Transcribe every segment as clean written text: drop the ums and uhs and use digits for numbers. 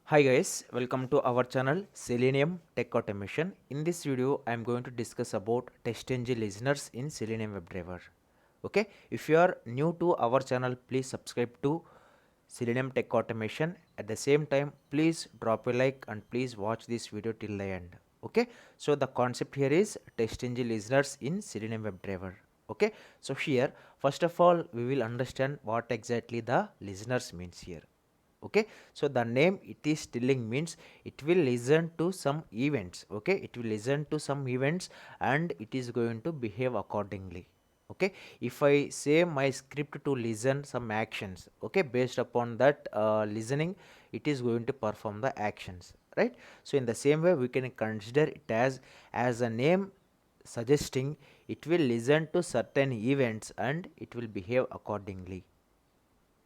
Hi guys, welcome to our channel Selenium Tech Automation. In this video, I am going to discuss about TestNG listeners in Selenium WebDriver. Okay, if you are new to our channel, please subscribe to Selenium Tech Automation. At the same time, please drop a like and please watch this video till the end. Okay, so the concept here is TestNG listeners in Selenium WebDriver. Okay, so here, first of all, we will understand what exactly the listeners means here. Okay, so the name it is telling means it will listen to some events. Okay, it will listen to some events and it is going to behave accordingly. Okay, if I say my script to listen some actions, okay, based upon that listening, it is going to perform the actions, right? So in the same way we can consider it as a name suggesting it will listen to certain events and it will behave accordingly,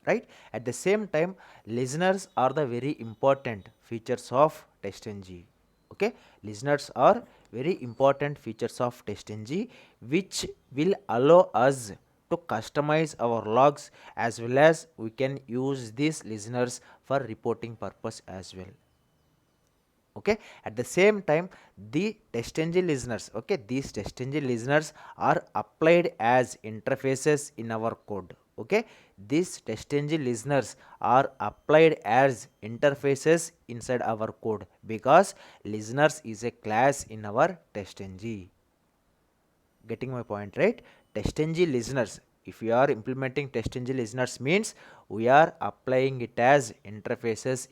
right? At the same time, listeners are the very important features of TestNG. Okay, listeners are very important features of TestNG, which will allow us to customize our logs, as well as we can use these listeners for reporting purpose as well. Okay, at the same time, the TestNG listeners, okay, these TestNG listeners are applied as interfaces in our code. Okay, these TestNG listeners are applied as interfaces inside our code because listeners is a class in our TestNG. Getting my point, right? TestNG listeners, if we are implementing TestNG listeners means we are applying it as interfaces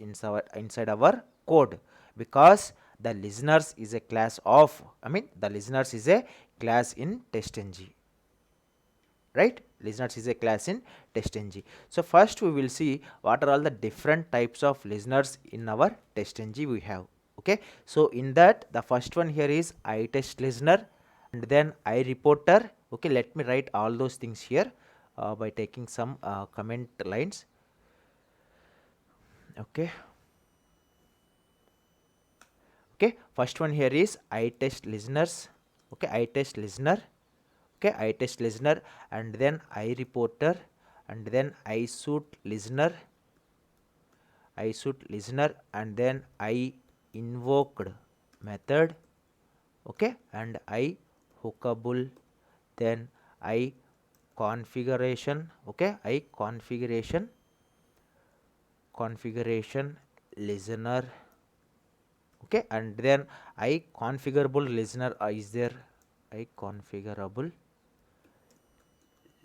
inside our code, because the listeners is a class of, the listeners is a class in TestNG, right? Listeners is a class in TestNG. So first we will see what are all the different types of listeners in our TestNG we have. Okay, so in that the first one here is ITestListener and then iReporter. Okay, let me write all those things here by taking some comment lines. Okay, okay, first one here is ITestListeners. Okay, ITestListener. Okay, ITestListener and then iReporter and then iSuitListener and then I invoked method. Okay, and I hookable, then I configuration. Okay, I configuration listener. Okay, and then I configurable listener is there. I configurable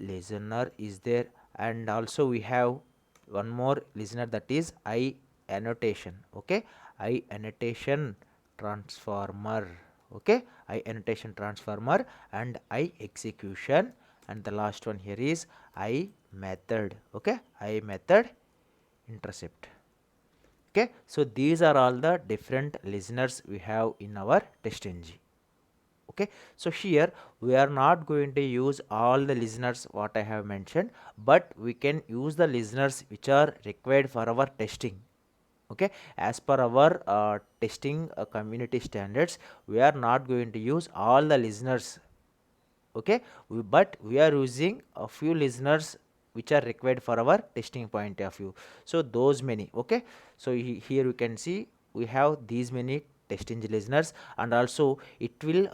listener is there, and also we have one more listener, that is I annotation. Okay, I annotation transformer. Okay, I annotation transformer and I execution, and the last one here is I method. Okay, I method intercept. Okay, so these are all the different listeners we have in our TestNG. Okay, so here we are not going to use all the listeners what I have mentioned, but we can use the listeners which are required for our testing. Okay, as per our testing community standards, we are not going to use all the listeners. Okay, but we are using a few listeners which are required for our testing point of view. So those many. Okay, so here you can see we have these many testing listeners, and also it will,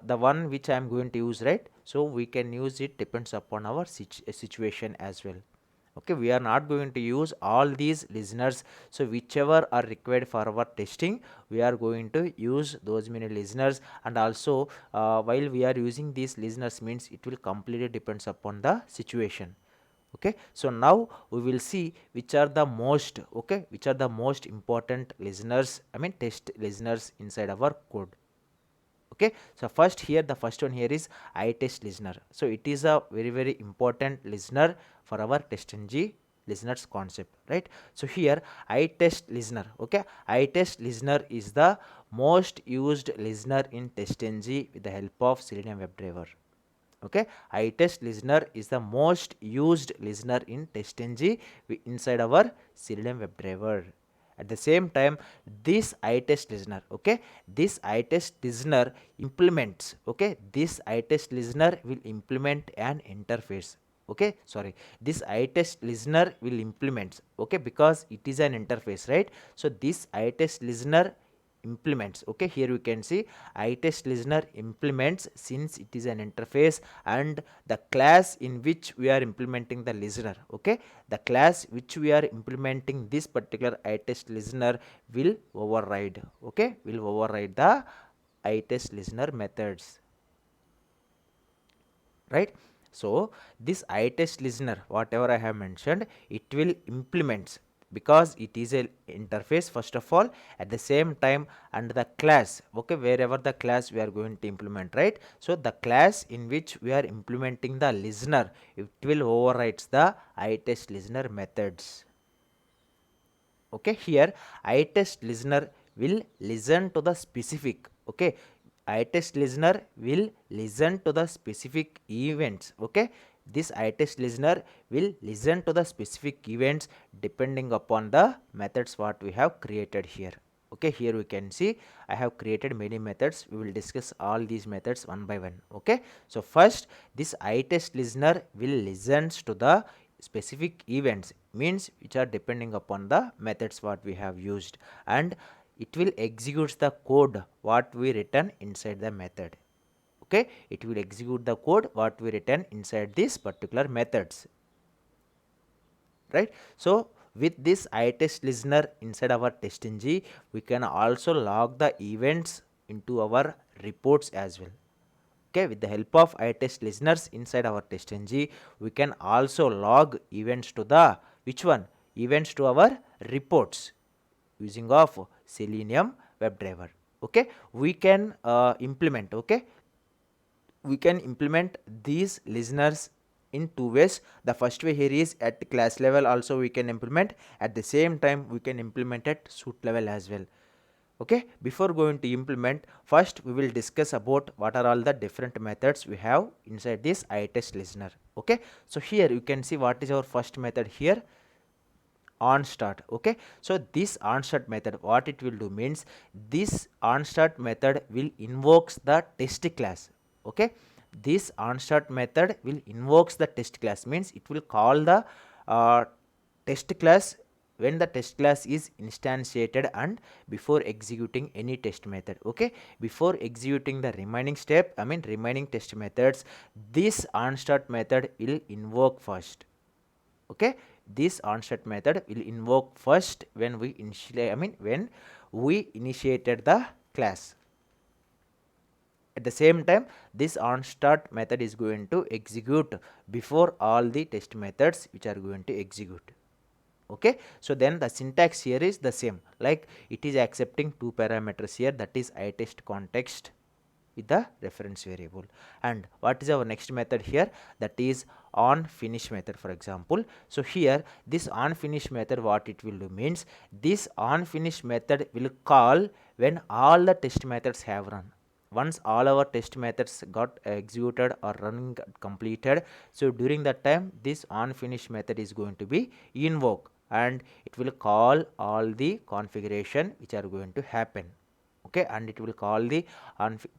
the one which I am going to use, right? So we can use it depends upon our situation as well. Okay, we are not going to use all these listeners, so whichever are required for our testing, we are going to use those many listeners. And also while we are using these listeners means it will completely depends upon the situation. Okay, so now we will see which are the most, okay, which are the most important listeners, test listeners inside our code. Okay, so the first one here is ITestListener. So it is a very important listener for our TestNG listeners concept, right? So here ITestListener. Okay, ITestListener is the most used listener in TestNG with the help of Selenium WebDriver. Okay, ITestListener is the most used listener in TestNG inside our Selenium WebDriver. At the same time, this ITestListener, okay, this ITestListener implements, okay, this ITestListener will implement an interface. Okay, sorry, this ITestListener will implement, okay, because it is an interface, right? So this ITestListener implements, okay, here you can see ITestListener implements since it is an interface, and the class in which we are implementing the listener, okay, the class which we are implementing this particular ITestListener will override, okay, will override the ITestListener methods, right? So this ITestListener, whatever I have mentioned, it will implement because it is a interface first of all, at the same time, and the class, okay, wherever the class we are going to implement, right? So the class in which we are implementing the listener, it will overrides the ITestListener methods. Okay, here ITestListener will listen to the specific, okay, ITestListener will listen to the specific events, okay, this ITestListener will listen to the specific events depending upon the methods what we have created here. Okay, here we can see I have created many methods. We will discuss all these methods one by one. Okay, so first this ITestListener will listens to the specific events, means which are depending upon the methods what we have used, and it will execute the code what we written inside the method. Okay, it will execute the code what we written inside this particular methods, right? So with this ITestListener inside our TestNG, we can also log the events into our reports as well. Okay, with the help of ITestListeners inside our TestNG, we can also log events to the which one? Events to our reports using of Selenium WebDriver. Okay, we can implement. Okay, we can implement these listeners in two ways. The first way here is at class level also we can implement, at the same time we can implement at suite level as well. Okay, before going to implement, first we will discuss about what are all the different methods we have inside this ITestListener. Okay, so here you can see what is our first method here, on start. Okay, so this on start method, what it will do means, this on start method will invokes the test class. Okay, this on start method will invokes the test class, means it will call the test class when the test class is instantiated and before executing any test method. Okay, before executing the remaining step, I mean remaining test methods, this on start method will invoke first. Okay, this onset method will invoke first when we initiate, I mean when we initiated the class. At the same time, this onStart method is going to execute before all the test methods which are going to execute. Okay, so then the syntax here is the same, like it is accepting two parameters here, that is ITest context with the reference variable. And what is our next method here? That is on finish method, for example. So here this on finish method, what it will do means, this on finish method will call when all the test methods have run. Once all our test methods got executed or running completed, so during that time this on finish method is going to be invoked and it will call all the configuration which are going to happen. Okay, and it will call the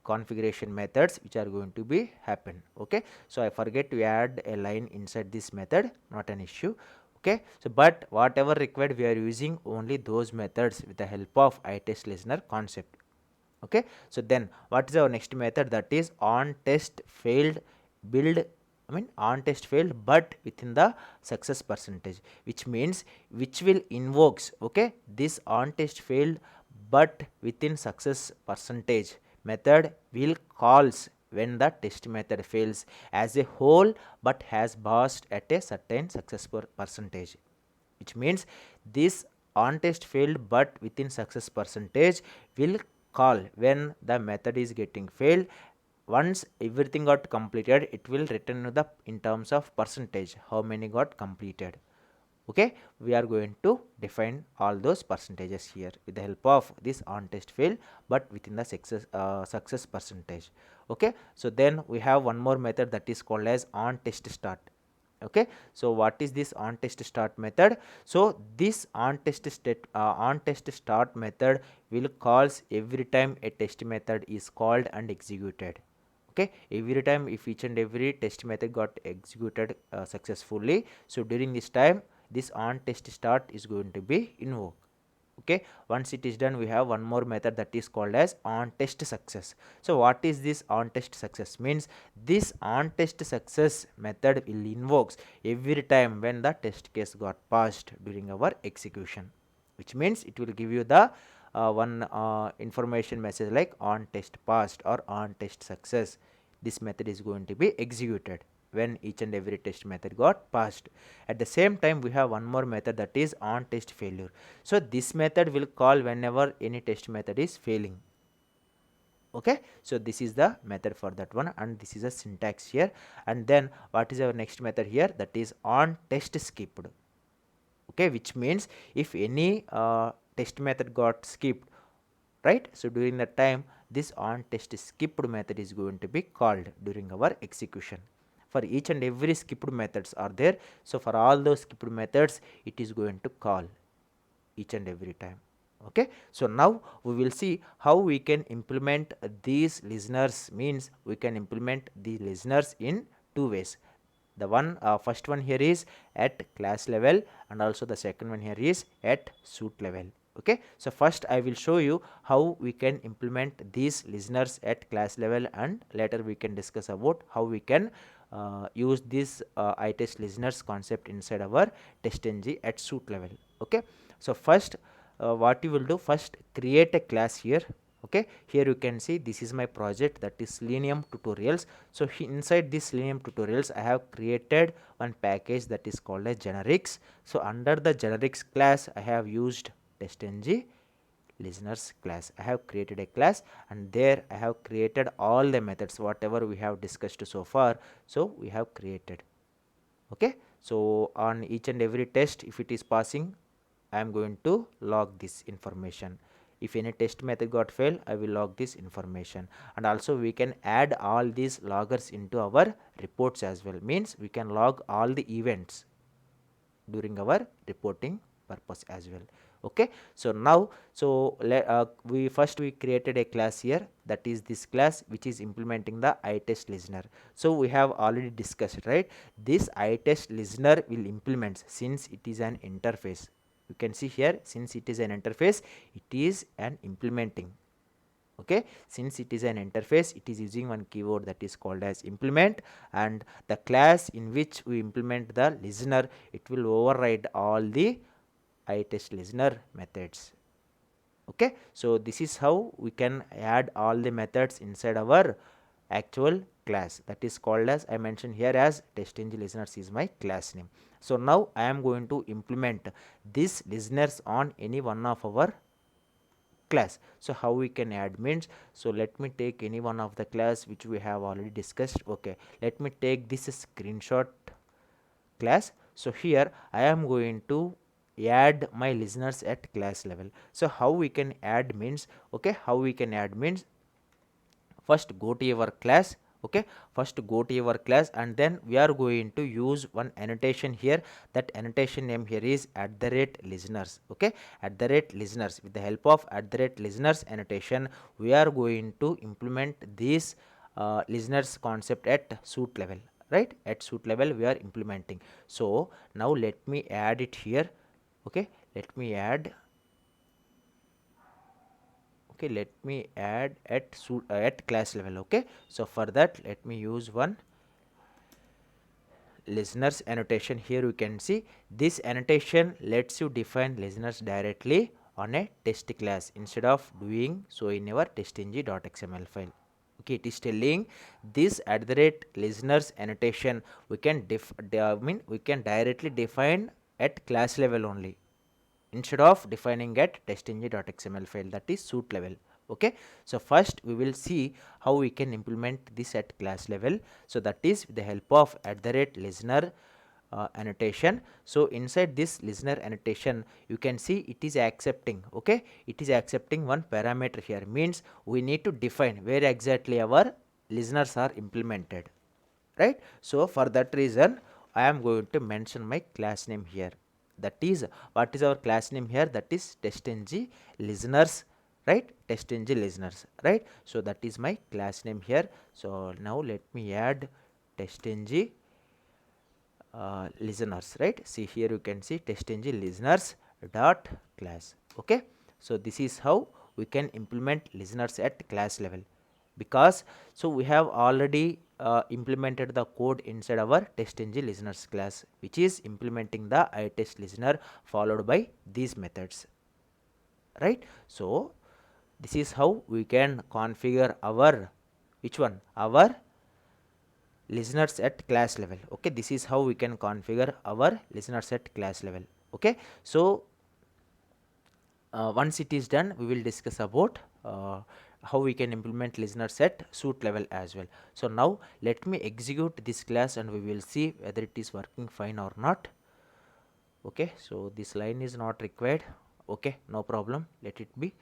configuration methods which are going to be happen. Okay, so I forget to add a line inside this method, not an issue. Okay, so but whatever required, we are using only those methods with the help of ITestListener concept. Okay, so then what is our next method? That is on test failed build, I mean on test failed but within the success percentage, which means which will invokes, okay, this on test failed but within success percentage method will calls when the test method fails as a whole but has passed at a certain success percentage, which means this on test failed but within success percentage will call when the method is getting failed. Once everything got completed, it will return the in terms of percentage how many got completed. Okay, we are going to define all those percentages here with the help of this on test fail but within the success percentage. Okay, so then we have one more method that is called as on test start. Okay, so what is this on test start method? So this on test start method will calls every time a test method is called and executed. Okay, every time if each and every test method got executed successfully, so during this time this on test start is going to be invoked. Okay, once it is done, we have one more method that is called as on test success. So what is this on test success? Means this on test success method will invokes every time when the test case got passed during our execution, which means it will give you the one information message like on test passed or on test success. This method is going to be executed when each and every test method got passed. At the same time, we have one more method that is on test failure. So this method will call whenever any test method is failing. Okay, so this is the method for that one, and this is a syntax here. And then what is our next method here? That is on test skipped. Okay, which means if any test method got skipped, right, so during that time this on test skipped method is going to be called during our execution. For each and every skipped methods are there, so for all those skipped methods it is going to call each and every time. Okay, so now we will see how we can implement these listeners. Means we can implement the listeners in two ways. The one first one here is at class level, and also the second one here is at suite level. Okay, so first I will show you how we can implement these listeners at class level, and later we can discuss about how we can use this ITestListeners concept inside our TestNG at suite level. Okay, so first what you will do, first create a class here. Okay, here you can see this is my project, that is Selenium tutorials. So inside this Selenium tutorials I have created one package that is called as generics. So under the generics class I have used TestNG listeners class. I have created a class, and there I have created all the methods whatever we have discussed so far. So we have created. Okay, so on each and every test if it is passing, I am going to log this information. If any test method got failed, I will log this information. And also we can add all these loggers into our reports as well. Means we can log all the events during our reporting purpose as well. Okay, so now we created a class here, that is this class which is implementing the ITestListener. So we have already discussed, right, this ITestListener will implement, since it is an interface. You can see here, since it is an interface, it is an implementing. Okay, since it is an interface, it is using one keyword that is called as implement, and the class in which we implement the listener, it will override all the ITestListener methods. Okay, so this is how we can add all the methods inside our actual class, that is called as, I mentioned here as TestNG listeners is my class name. So now I am going to implement these listeners on any one of our class. So how we can add means, so let me take any one of the class which we have already discussed. Okay, let me take this screenshot class. So here I am going to add my listeners at class level. So how we can add means, okay, how we can add means, first go to your class. Okay, first go to your class, and then we are going to use one annotation here. That annotation name here is @listeners. Okay, @listeners. With the help of @listeners annotation, we are going to implement this listeners concept at suite level, right? At suite level we are implementing. So now let me add it here. Okay, let me add. Okay, let me add at class level. Okay, so for that let me use one listeners annotation. Here you can see this annotation lets you define listeners directly on a test class instead of doing so in our TestNG.xml file. Okay, it is telling this @listeners annotation we can we can directly define at class level only, instead of defining at TestNG.xml file, that is suite level. Okay, so first we will see how we can implement this at class level. So that is with the help of @listener annotation. So inside this listener annotation you can see it is accepting, okay, it is accepting one parameter here. Means we need to define where exactly our listeners are implemented, right? So for that reason I am going to mention my class name here. That is, what is our class name here? That is TestNG listeners right? TestNG listeners, right? So that is my class name here. So now let me add TestNG listeners, right? See here you can see TestNG listeners dot class. Okay, so this is how we can implement listeners at class level, because so we have already implemented the code inside our TestNG listeners class, which is implementing the ITestListener followed by these methods, right? So this is how we can configure our which one, our listeners at class level. Okay, this is how we can configure our listeners at class level. Okay, so once it is done, we will discuss about how we can implement listeners at suite level as well. So now let me execute this class and we will see whether it is working fine or not. Okay, so this line is not required. Okay, no problem, let it be.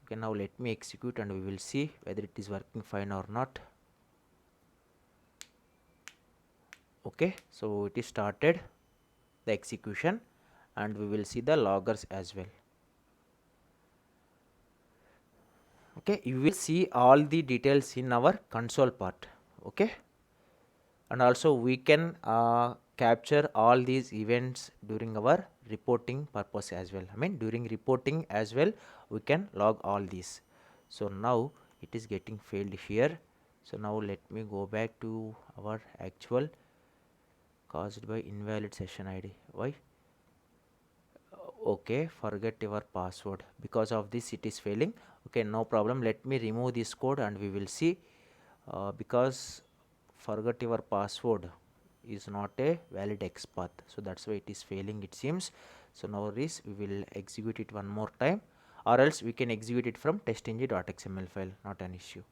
Okay, now let me execute and we will see whether it is working fine or not. Okay, so it is started the execution and we will see the loggers as well. Okay, you will see all the details in our console part. Okay, and also we can capture all these events during our reporting purpose as well. I mean during reporting as well we can log all these. So now it is getting failed here. So now let me go back to our actual caused by invalid session ID. Why? Okay, forget your password, because of this it is failing. Okay, no problem, let me remove this code and we will see. Because forget your password is not a valid XPath, so that's why it is failing it seems. So now this we will execute it one more time, or else we can execute it from TestNG.xml file, not an issue.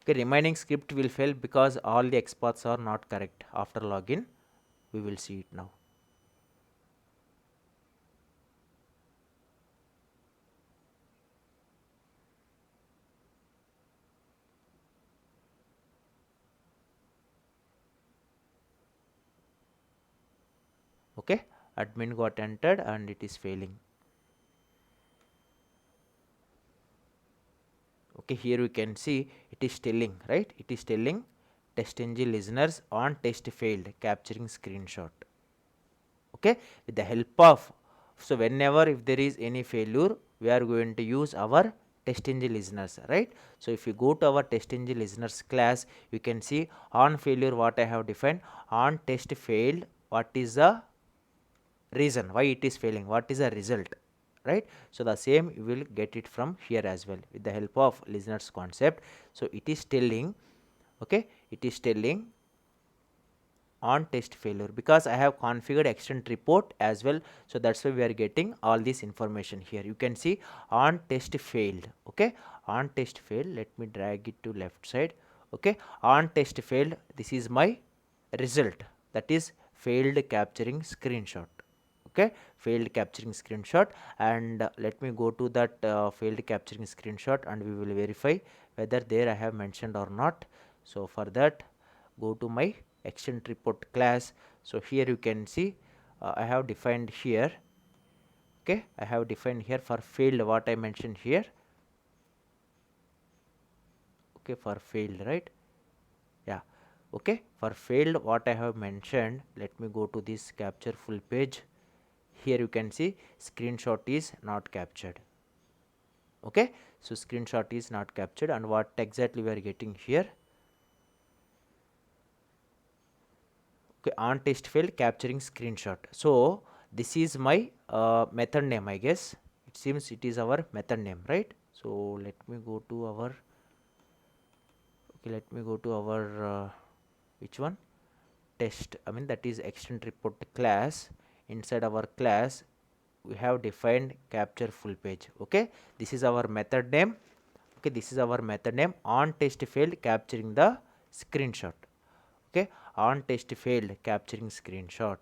Okay, remaining script will fail because all the XPaths are not correct. After login we will see it now. Okay, admin got entered and it is failing. Okay, here we can see it is telling, right? It is telling TestNG listeners on test failed, capturing screenshot. Okay, with the help of, so whenever if there is any failure we are going to use our TestNG listeners, right? So if you go to our TestNG listeners class, you can see on failure what I have defined, on test failed, what is the reason why it is failing, what is the result, right? So the same you will get it from here as well with the help of listeners concept. So it is telling, okay, it is telling on test failure because I have configured extend report as well, so that's why we are getting all this information here. You can see on test failed. Okay, on test failed, let me drag it to left side. Okay, on test failed, this is my result, that is failed capturing screenshot. Okay, failed capturing screenshot, and let me go to that failed capturing screenshot and we will verify whether there I have mentioned or not. So for that, go to my extend report class. So here you can see I have defined here. Okay, I have defined here for failed what I mentioned here. Okay, for failed, right? Yeah. Okay, for failed what I have mentioned, let me go to this capture full page. Here you can see screenshot is not captured. Okay, so screenshot is not captured, and what exactly we are getting here? Okay, on test failed capturing screenshot. So this is my method name, I guess. It seems it is our method name, right? So let me go to our, okay, let me go to our which one, test, I mean that is extend report class. Inside our class we have defined capture full page. Okay, this is our method name. Okay, this is our method name, on test failed capturing the screenshot. Okay, on test failed capturing screenshot.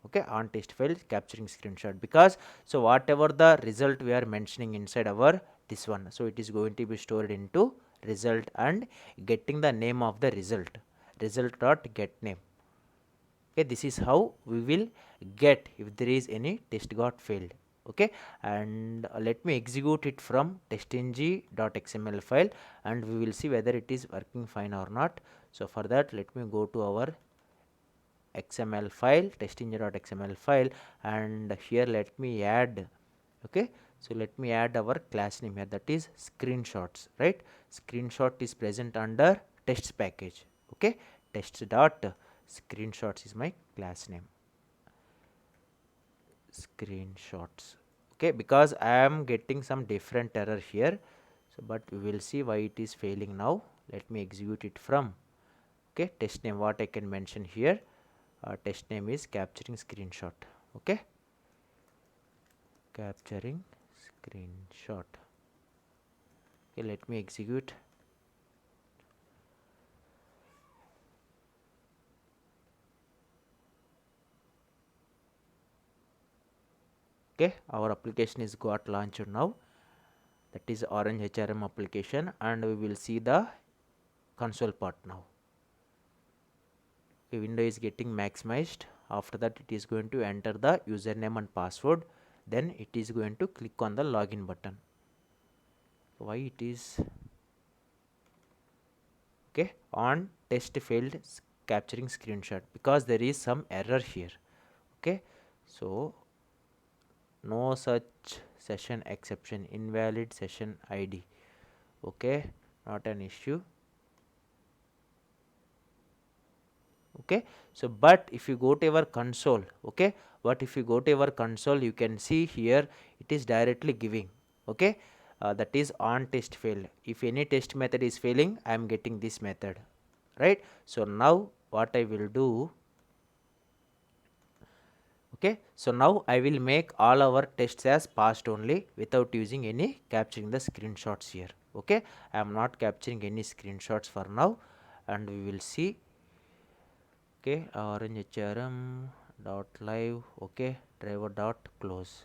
Okay, on test failed capturing screenshot, because so whatever the result we are mentioning inside our this one, so it is going to be stored into result and getting the name of the result, result dot get name. Okay, this is how we will get if there is any test got failed. okay, and let me execute it from TestNG.xml file, and we will see whether it is working fine or not. So for that, let me go to our XML file, TestNG.xml file, and here let me add, okay, so let me add our class name here, that is screenshots, right? Screenshot is present under tests package, okay, test.screenshots is my class name, screenshots, okay, because I am getting some different error here. So but we will see why it is failing now. Let me execute it from, okay, test name. What I can mention here, test name is capturing screenshot, okay, capturing screenshot. Okay, let me execute. Okay, our application is got launched now, that is orange HRM application, and we will see the console part now. Okay, window is getting maximized. After that, it is going to enter the username and password, then it is going to click on the login button. Why it is, okay, on test failed capturing screenshot, because there is some error here, okay, so no such session exception, invalid session ID, okay, not an issue, okay. So but if you go to our console, okay, but if you go to our console, you can see here it is directly giving, okay, that is on test failed. If any test method is failing, I am getting this method, right? So now what I will do, okay, so now I will make all our tests as passed only without using any capturing the screenshots here, okay. I am not capturing any screenshots for now, and we will see, okay, orange HRM dot live, okay, driver dot close.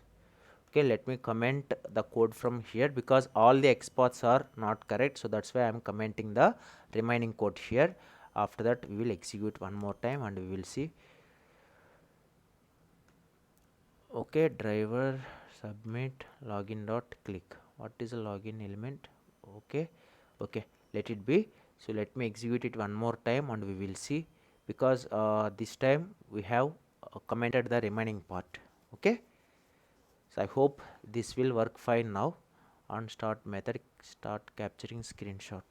Okay, let me comment the code from here, because all the exports are not correct, so that's why I am commenting the remaining code here. After that, we will execute one more time and we will see. Okay, driver submit login dot click. What is a login element? Okay, okay, let it be. So let me execute it one more time and we will see, because this time we have commented the remaining part, okay. So I hope this will work fine now. On start method, start capturing screenshot.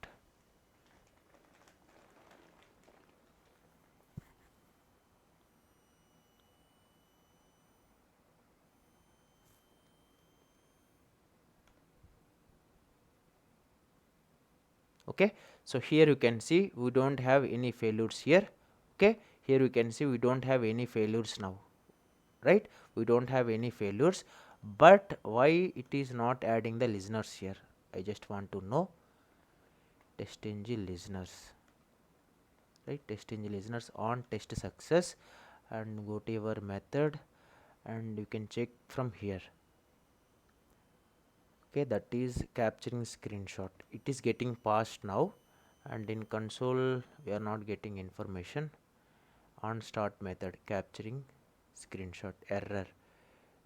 Okay, so here you can see we don't have any failures here, okay. Here you can see we don't have any failures now, right? We don't have any failures, but why it is not adding the listeners here? I just want to know. TestNG listeners, right? TestNG listeners on test success, and go to your method and you can check from here, okay, that is capturing screenshot. It is getting passed now, and in console we are not getting information. On start method capturing screenshot, error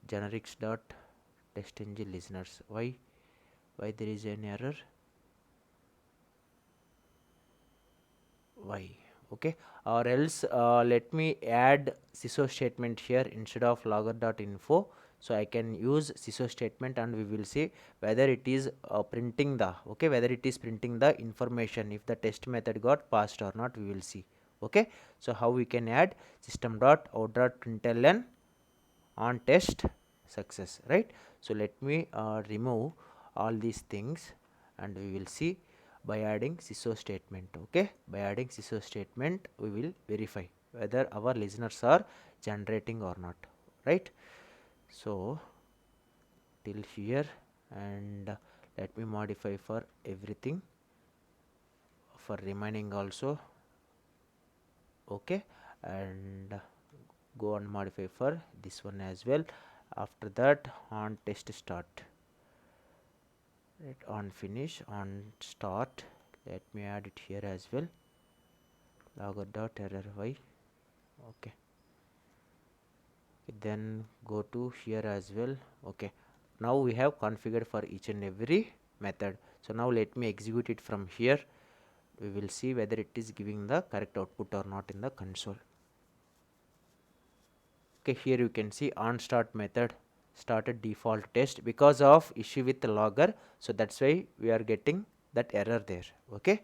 generics dot TestNG listeners. Why there is an error? Why? Okay, or else let me add sysO statement here instead of logger.info, so I can use sysO statement and we will see whether it is printing the, okay, whether it is printing the information if the test method got passed or not, we will see, okay. So how we can add system.out.println on test success, right? So let me remove all these things and we will see by adding sysO statement, okay. By adding sysO statement we will verify whether our listeners are generating or not, right? So till here, and let me modify for everything, for remaining also, okay, and go and modify for this one as well. After that, on test start, right, on finish, on start, let me add it here as well, logger dot error. Why? Okay, Then go to here as well. Okay, now we have configured for each and every method. So now let me execute it from here. We will see whether it is giving the correct output or not in the console. Okay, here you can see on start method started default test because of issue with the logger, so that's why we are getting that error there. Okay,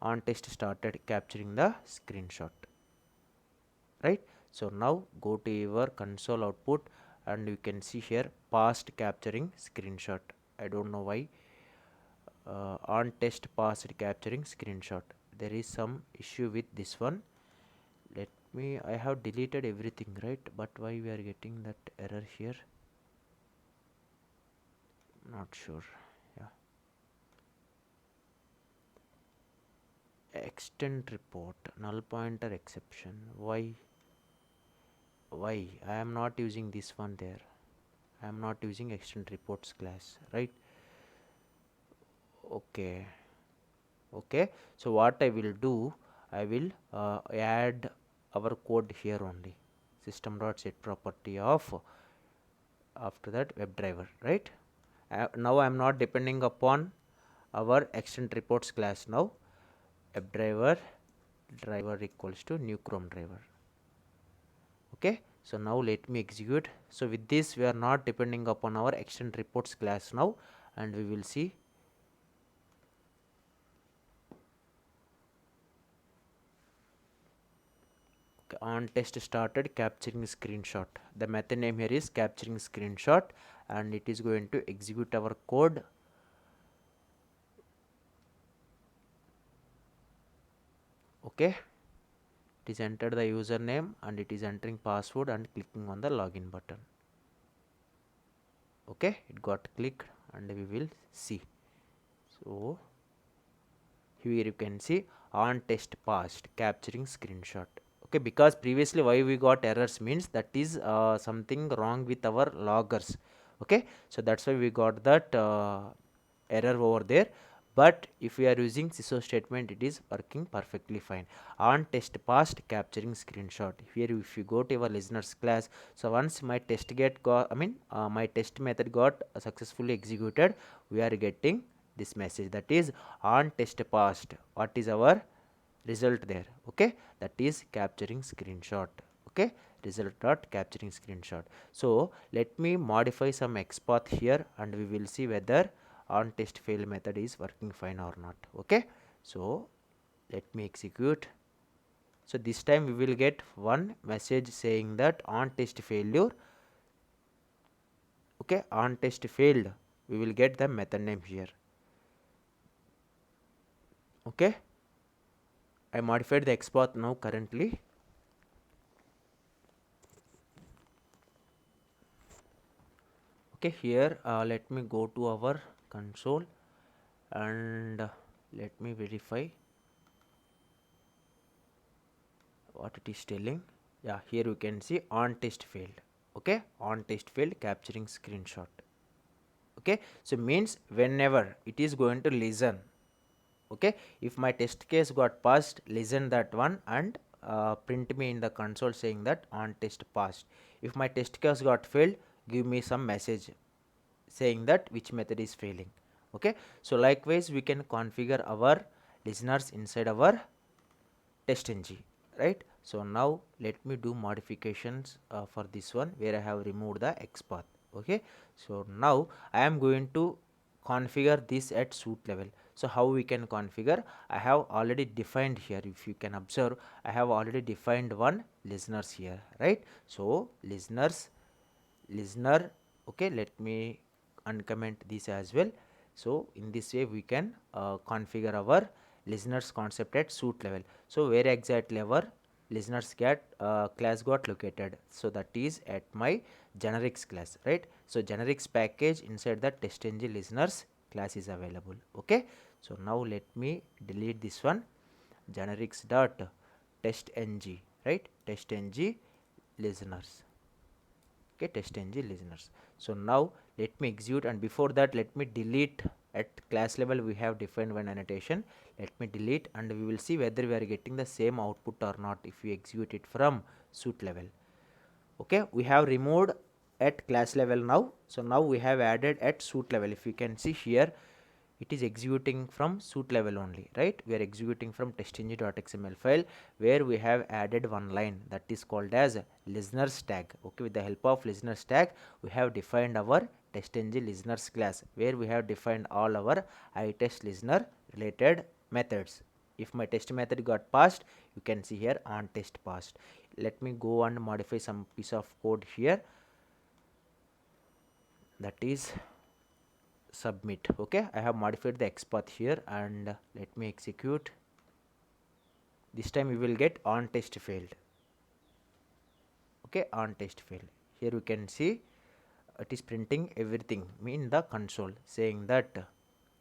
on test started capturing the screenshot, right? So now go to your console output and you can see here past capturing screenshot. I don't know why on test past capturing screenshot, there is some issue with this one. Let me, I have deleted everything, right? But why we are getting that error here? Not sure. Yeah, extend report null pointer exception. Why I am not using this one there? I am not using extend reports class, right? Okay, okay, so what I will do, I will add our code here only, system.set property of, after that WebDriver, right? Now I am not depending upon our extend reports class. Now WebDriver driver equals to new Chrome driver. Okay, so now let me execute. So with this we are not depending upon our extend reports class now, and we will see. On test started capturing screenshot, the method name here is capturing screenshot, and it is going to execute our code. Okay, it is entered the username and it is entering password and clicking on the login button. Okay, it got clicked and we will see. So here you can see on test passed capturing screenshot. Okay, because previously why we got errors means that is something wrong with our loggers. Okay, so that's why we got that error over there. But if we are using sysO statement, it is working perfectly fine. On test passed capturing screenshot, here if you go to our listeners class, so once my test get got, my test method got successfully executed, we are getting this message, that is on test passed. What is our result there? Okay, that is capturing screenshot. Okay, result dot capturing screenshot. So let me modify some XPath here and we will see whether on test fail method is working fine or not. Okay, so let me execute. So this time we will get one message saying that on test failure. Okay, on test failed, we will get the method name here. Okay, I modified the XPath now currently. Okay, here let me go to our console and let me verify what it is telling. Yeah, here you can see on test failed. Okay, on test failed capturing screenshot. Okay, so means whenever it is going to listen, okay, if my test case got passed, listen that one and print me in the console saying that on test passed. If my test case got failed, give me some message saying that which method is failing. Okay, so likewise we can configure our listeners inside our TestNG, right? So now let me do modifications for this one where I have removed the XPath. Okay, so now I am going to configure this at suit level. So how we can configure? I have already defined here, if you can observe, I have already defined one listeners here, right? So listener, okay, let me uncomment this as well. So in this way we can configure our listeners concept at suit level. So where exactly our listeners get class got located? So that is at my generics class, right? So generics package inside the TestNG listeners class is available. Okay, so now let me delete this one, generics dot TestNG, right? TestNG listeners. Okay, TestNG listeners. So now let me execute, and before that let me delete at class level we have defined one annotation. Let me delete, and we will see whether we are getting the same output or not if we execute it from suite level. Okay, we have removed at class level now. So now we have added at suite level. If you can see here, it is executing from suite level only, right? We are executing from TestNG.xml file, where we have added one line that is called as listeners tag. Okay, with the help of listeners tag, we have defined our TestNG listeners class, where we have defined all our ITestListener related methods. If my test method got passed, you can see here on test passed. Let me go and modify some piece of code here, that is submit. Okay, I have modified the XPath here, and let me execute. This time we will get on test failed. Okay, on test failed. Here you can see it is printing everything in the console, saying that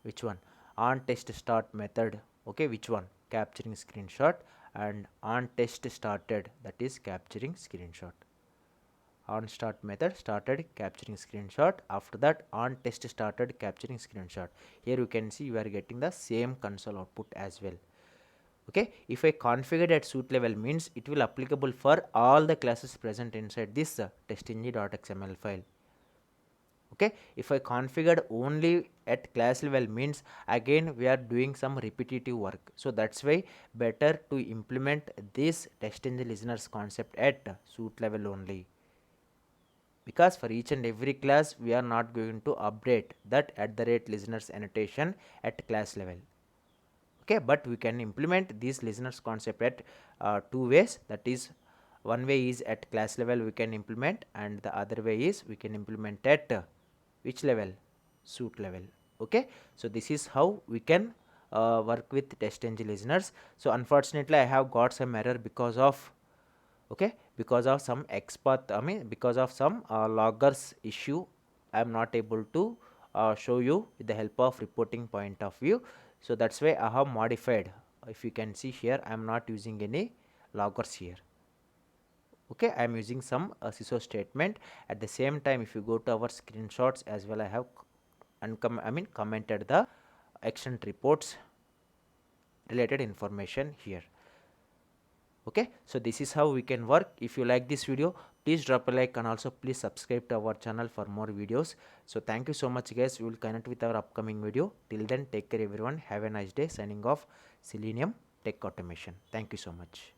which one, on test start method. Okay, which one, capturing screenshot, and on test started, that is capturing screenshot. On start method started capturing screenshot, after that on test started capturing screenshot. Here you can see you are getting the same console output as well. Okay, if I configured at suite level, means it will applicable for all the classes present inside this TestNG.xml file. Okay, if I configured only at class level, means again we are doing some repetitive work. So that's why better to implement this TestNG listeners concept at suite level only, because for each and every class we are not going to update that @listeners annotation at class level. Okay, but we can implement these listeners concept at two ways. That is, one way is at class level we can implement, and the other way is we can implement at which level, suite level. Okay, so this is how we can work with TestNG listeners. So unfortunately I have got some error because of, okay, because of some XPath, because of some loggers issue, I am not able to show you with the help of reporting point of view. So that's why I have modified. If you can see here, I am not using any loggers here. Okay, I am using some CISO statement. At the same time, if you go to our screenshots as well, I have commented the extent reports related information here. Okay, so this is how we can work. If you like this video, please drop a like, and also please subscribe to our channel for more videos. So thank you so much guys. We will connect with our upcoming video. Till then, take care everyone. Have a nice day. Signing off, Selenium Tech Automation. Thank you so much.